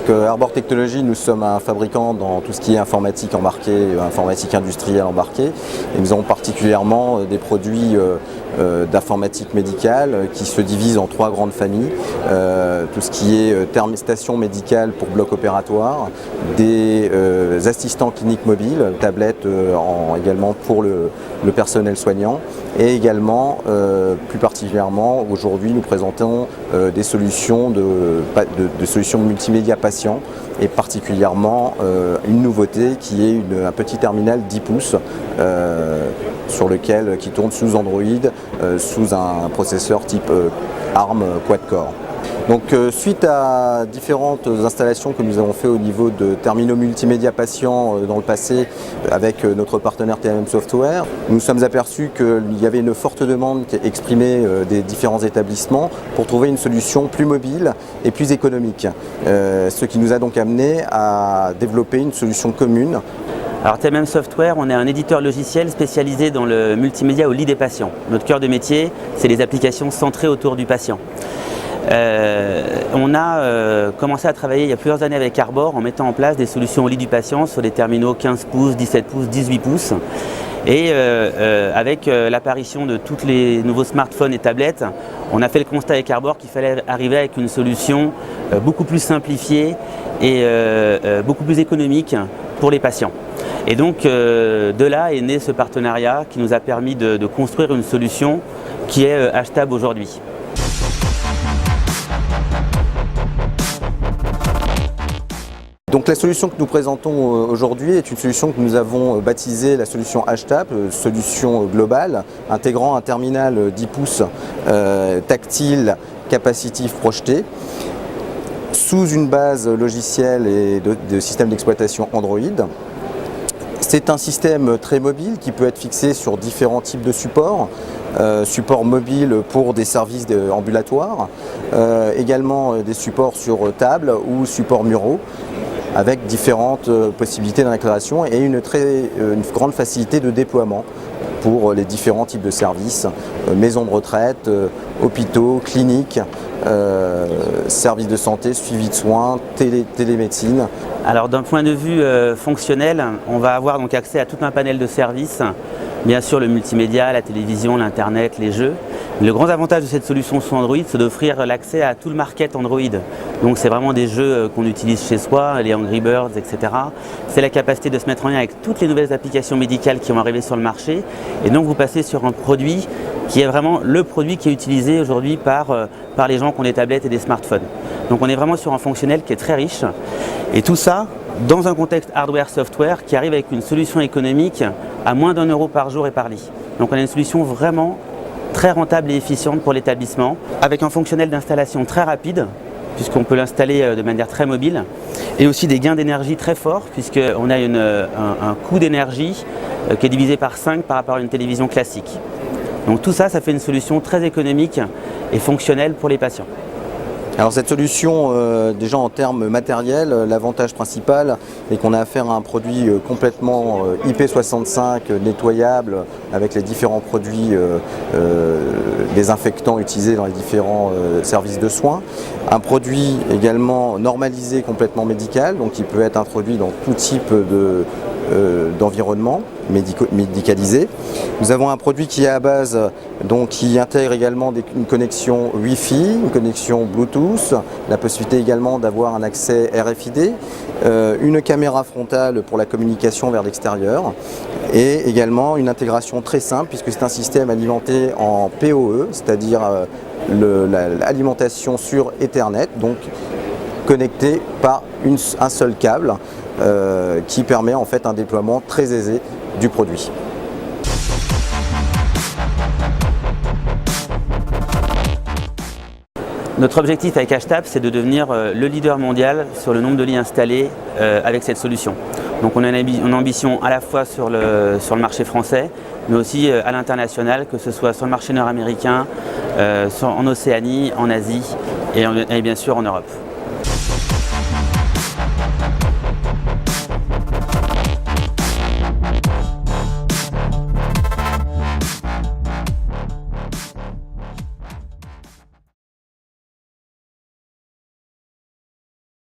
Arbor Technologies, nous sommes un fabricant dans tout ce qui est informatique embarquée, informatique industrielle embarquée. Et nous avons particulièrement des produits d'informatique médicale qui se divisent en 3 grandes familles. Tout ce qui est thermostation médicale pour bloc opératoire, des assistants cliniques mobiles, tablettes également pour le personnel soignant, et également, plus particulièrement, aujourd'hui nous présentons des solutions de solutions multimédia patients, et particulièrement une nouveauté qui est un petit terminal 10 pouces qui tourne sous Android, sous un processeur type ARM quad-core. Donc suite à différentes installations que nous avons fait au niveau de terminaux multimédia patients dans le passé avec notre partenaire TMM Software, nous nous sommes aperçus qu'il y avait une forte demande exprimée des différents établissements pour trouver une solution plus mobile et plus économique. Ce qui nous a donc amené à développer une solution commune. Alors TMM Software, on est un éditeur logiciel spécialisé dans le multimédia au lit des patients. Notre cœur de métier, c'est les applications centrées autour du patient. On a commencé à travailler il y a plusieurs années avec Arbor en mettant en place des solutions au lit du patient sur des terminaux 15 pouces, 17 pouces, 18 pouces. Et avec l'apparition de tous les nouveaux smartphones et tablettes, on a fait le constat avec Arbor qu'il fallait arriver avec une solution beaucoup plus simplifiée et beaucoup plus économique pour les patients. Et donc de là est né ce partenariat qui nous a permis de construire une solution qui est achetable aujourd'hui. Donc la solution que nous présentons aujourd'hui est une solution que nous avons baptisée la solution HTAP, solution globale, intégrant un terminal 10 pouces tactile, capacitif projeté, sous une base logicielle et de système d'exploitation Android. C'est un système très mobile qui peut être fixé sur différents types de supports. Support mobile pour des services ambulatoires, également des supports sur table ou supports muraux, avec différentes possibilités d'intégration et une grande facilité de déploiement pour les différents types de services, maisons de retraite, hôpitaux, cliniques, services de santé, suivi de soins, télémédecine. Alors d'un point de vue fonctionnel, on va avoir donc accès à tout un panel de services, bien sûr le multimédia, la télévision, l'internet, les jeux. Le grand avantage de cette solution sous Android, c'est d'offrir l'accès à tout le market Android. Donc c'est vraiment des jeux qu'on utilise chez soi, les Angry Birds, etc. C'est la capacité de se mettre en lien avec toutes les nouvelles applications médicales qui vont arriver sur le marché. Et donc vous passez sur un produit qui est vraiment le produit qui est utilisé aujourd'hui par les gens qui ont des tablettes et des smartphones. Donc on est vraiment sur un fonctionnel qui est très riche. Et tout ça dans un contexte hardware-software qui arrive avec une solution économique à moins d'1 € par jour et par lit. Donc on a une solution vraiment très rentable et efficiente pour l'établissement, avec un fonctionnel d'installation très rapide, puisqu'on peut l'installer de manière très mobile, et aussi des gains d'énergie très forts, puisqu'on a un coût d'énergie qui est divisé par 5 par rapport à une télévision classique. Donc tout ça, ça fait une solution très économique et fonctionnelle pour les patients. Alors cette solution, déjà en termes matériels, l'avantage principal est qu'on a affaire à un produit complètement IP65 nettoyable avec les différents produits désinfectants utilisés dans les différents services de soins. Un produit également normalisé complètement médical, donc qui peut être introduit dans tout type d'environnement médicalisé. Nous avons un produit qui est à base, donc qui intègre également une connexion Wi-Fi, une connexion Bluetooth, la possibilité également d'avoir un accès RFID, une caméra frontale pour la communication vers l'extérieur et également une intégration très simple puisque c'est un système alimenté en PoE, c'est-à-dire l'alimentation sur Ethernet, donc connecté par un seul câble qui permet en fait un déploiement très aisé du produit. Notre objectif avec HTAP, c'est de devenir le leader mondial sur le nombre de lits installés avec cette solution. Donc on a une ambition à la fois sur le marché français, mais aussi à l'international, que ce soit sur le marché nord-américain, en Océanie, en Asie et bien sûr en Europe.